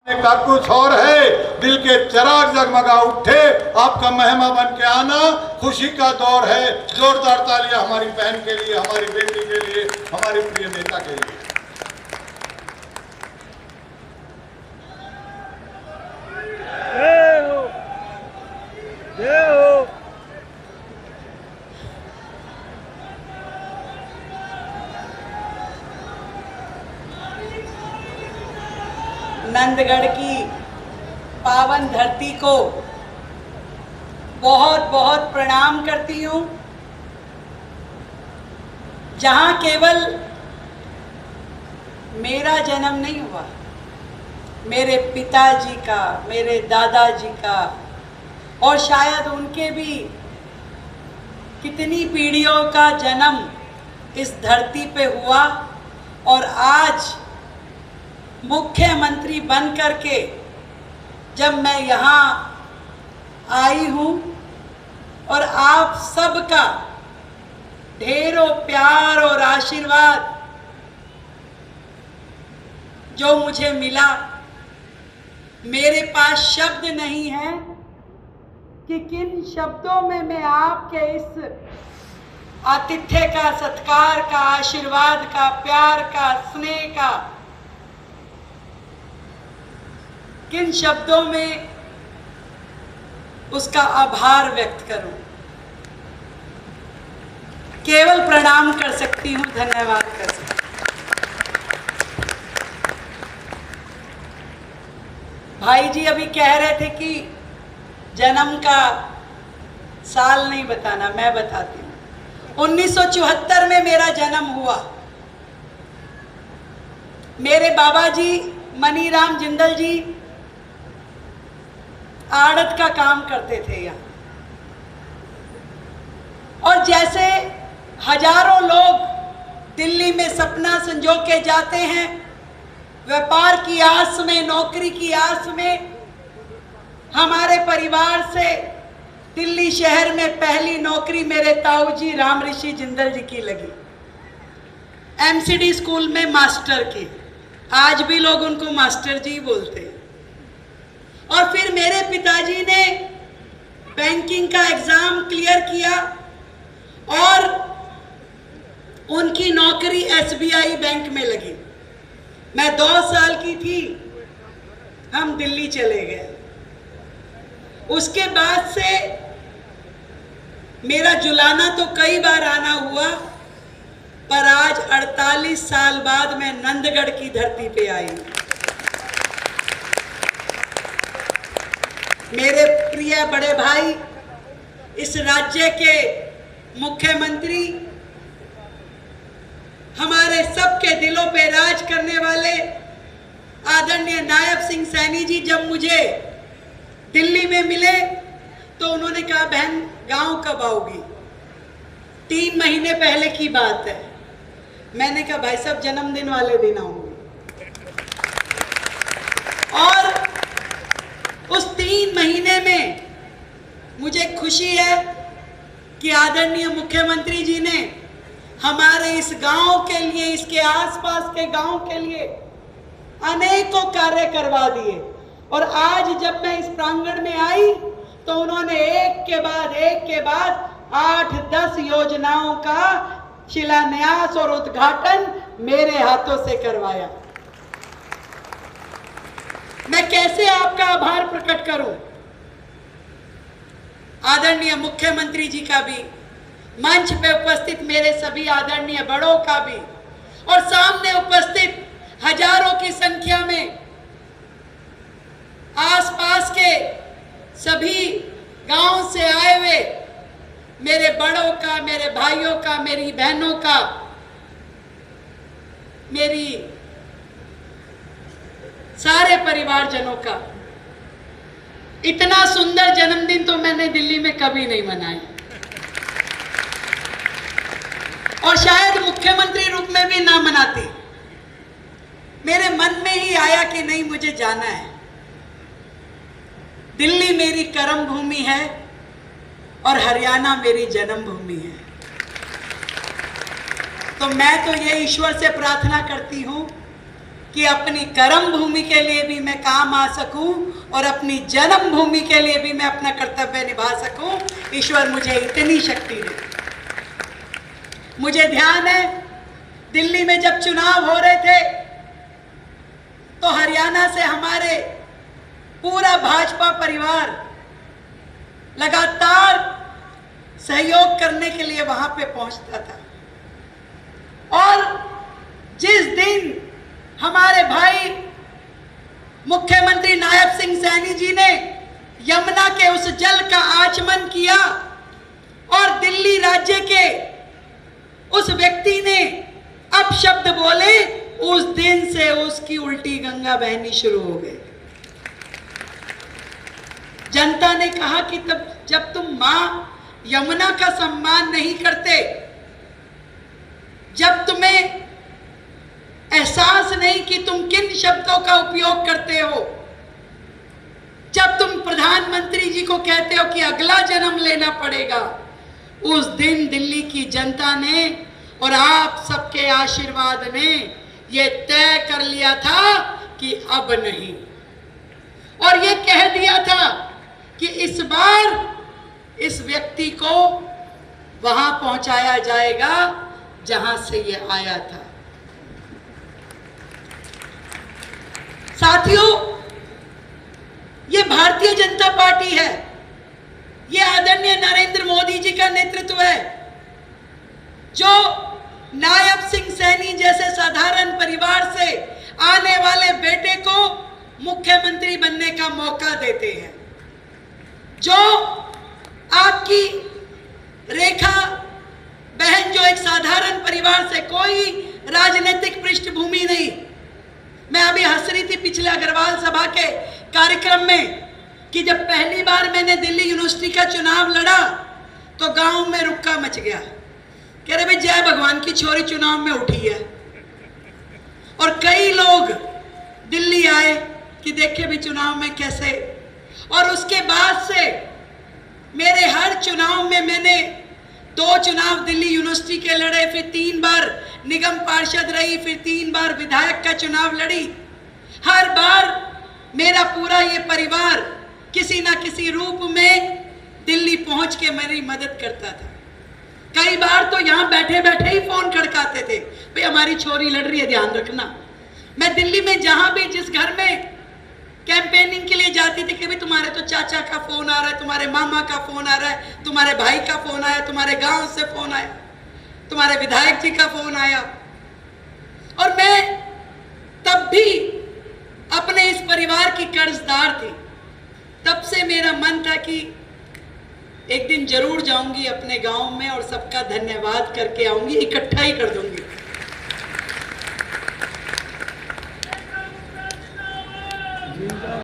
का कुछ और है, दिल के चिराग जगमगा उठे, आपका मेहमान बन के आना खुशी का दौर है। जोरदार तालियां हमारी बहन के लिए, हमारी बेटी के लिए, हमारे प्रिय नेता के लिए। जय हो, जय हो। नंदगढ़ की पावन धरती को बहुत बहुत प्रणाम करती हूँ, जहाँ केवल मेरा जन्म नहीं हुआ, मेरे पिताजी का, मेरे दादाजी का और शायद उनके भी कितनी पीढ़ियों का जन्म इस धरती पे हुआ। और आज मुख्यमंत्री बन करके जब मैं यहाँ आई हूँ और आप सबका ढेरों प्यार और आशीर्वाद जो मुझे मिला, मेरे पास शब्द नहीं है कि किन शब्दों में मैं आपके इस आतिथ्य का, सत्कार का, आशीर्वाद का, प्यार का, स्नेह का, किन शब्दों में उसका आभार व्यक्त करूं। केवल प्रणाम कर सकती हूं, धन्यवाद कर सकती हूं। भाई जी अभी कह रहे थे कि जन्म का साल नहीं बताना, मैं बताती हूं। 1974 में मेरा जन्म हुआ। मेरे बाबा जी मनीराम जिंदल जी आड़त का काम करते थे यहाँ, और जैसे हजारों लोग दिल्ली में सपना संजो के जाते हैं व्यापार की आस में, नौकरी की आस में, हमारे परिवार से दिल्ली शहर में पहली नौकरी मेरे ताऊ जी राम ऋषि जिंदल जी की लगी, एमसीडी स्कूल में मास्टर की। आज भी लोग उनको मास्टर जी बोलते हैं। और फिर मेरे पिताजी ने बैंकिंग का एग्जाम क्लियर किया और उनकी नौकरी एसबीआई बैंक में लगी। मैं 2 साल की थी, हम दिल्ली चले गए। उसके बाद से मेरा जुलाना तो कई बार आना हुआ, पर आज 48 साल बाद मैं नंदगढ़ की धरती पे आई। मेरे प्रिय बड़े भाई, इस राज्य के मुख्यमंत्री, हमारे सबके दिलों पे राज करने वाले आदरणीय नायब सिंह सैनी जी जब मुझे दिल्ली में मिले तो उन्होंने कहा, बहन गांव कब आओगी? 3 महीने पहले की बात है। मैंने कहा, भाई साहब जन्मदिन वाले दिन आऊंगी। और उस 3 महीने में मुझे खुशी है कि आदरणीय मुख्यमंत्री जी ने हमारे इस गांव के लिए, इसके आसपास के गांव के लिए अनेकों कार्य करवा दिए। और आज जब मैं इस प्रांगण में आई तो उन्होंने एक के बाद 8-10 योजनाओं का शिलान्यास और उद्घाटन मेरे हाथों से करवाया। मैं कैसे आपका आभार प्रकट करूं? आदरणीय मुख्यमंत्री जी का भी, मंच पे उपस्थित मेरे सभी आदरणीय बड़ों का भी, और सामने उपस्थित हजारों की संख्या में आसपास के सभी गांव से आए हुए मेरे बड़ों का, मेरे भाइयों का, मेरी बहनों का, मेरी सारे परिवारजनों का। इतना सुंदर जन्मदिन तो मैंने दिल्ली में कभी नहीं मनाया, और शायद मुख्यमंत्री रूप में भी ना मनाती। मेरे मन में ही आया कि नहीं, मुझे जाना है। दिल्ली मेरी कर्म भूमि है और हरियाणा मेरी जन्मभूमि है। तो मैं तो ये ईश्वर से प्रार्थना करती हूँ कि अपनी कर्म भूमि के लिए भी मैं काम आ सकूं और अपनी जन्म भूमि के लिए भी मैं अपना कर्तव्य निभा सकूं। ईश्वर मुझे इतनी शक्ति दे। मुझे ध्यान है दिल्ली में जब चुनाव हो रहे थे तो हरियाणा से हमारे पूरा भाजपा परिवार लगातार सहयोग करने के लिए वहां पे पहुंचता था। और जिस दिन हमारे भाई मुख्यमंत्री नायब सिंह सैनी जी ने यमुना के उस जल का आचमन किया और दिल्ली राज्य के उस व्यक्ति ने अपशब्द बोले, उस दिन से उसकी उल्टी गंगा बहनी शुरू हो गई। जनता ने कहा कि तब जब तुम मां यमुना का सम्मान नहीं करते, जब तुम्हें एहसास नहीं कि तुम किन शब्दों का उपयोग करते हो, जब तुम प्रधानमंत्री जी को कहते हो कि अगला जन्म लेना पड़ेगा, उस दिन दिल्ली की जनता ने और आप सबके आशीर्वाद ने यह तय कर लिया था कि अब नहीं, और यह कह दिया था कि इस बार इस व्यक्ति को वहां पहुंचाया जाएगा जहां से यह आया था। साथियों, ये भारतीय जनता पार्टी है, ये आदरणीय नरेंद्र मोदी जी का नेतृत्व है, जो नायब सिंह सैनी जैसे साधारण परिवार से आने वाले बेटे को मुख्यमंत्री बनने का मौका देते हैं, जो आपकी रेखा बहन जो एक साधारण परिवार से, कोई राजनीतिक पृष्ठभूमि नहीं। मैं अभी हंस रही थी पिछले अग्रवाल सभा के कार्यक्रम में कि जब पहली बार मैंने दिल्ली यूनिवर्सिटी का चुनाव लड़ा तो गांव में रुक्का मच गया। कह रहे भाई जय भगवान की छोरी चुनाव में उठी है। और कई लोग दिल्ली आए कि देखे भी चुनाव में कैसे। और उसके बाद से मेरे हर चुनाव में मैंने 2 चुनाव दिल्ली यूनिवर्सिटी के लड़े, फिर 3 बार निगम पार्षद रही, फिर 3 बार विधायक का चुनाव लड़ी। हर बार मेरा पूरा ये परिवार किसी ना किसी रूप में दिल्ली पहुंच के मेरी मदद करता था। कई बार तो यहाँ बैठे बैठे ही फोन खड़काते थे, भाई हमारी छोरी लड़ रही है, ध्यान रखना। मैं दिल्ली में जहां भी जिस घर में कैंपेनिंग के लिए जाती थी कि भाई तुम्हारे तो चाचा का फोन आ रहा है, तुम्हारे मामा का फोन आ रहा है, तुम्हारे भाई का फोन आया, तुम्हारे गांव से फोन आया, तुम्हारे विधायक जी का फोन आया। और मैं तब भी अपने इस परिवार की कर्जदार थी। तब से मेरा मन था कि एक दिन जरूर जाऊंगी अपने गांव में और सबका धन्यवाद करके आऊंगी, इकट्ठा ही कर दूंगी।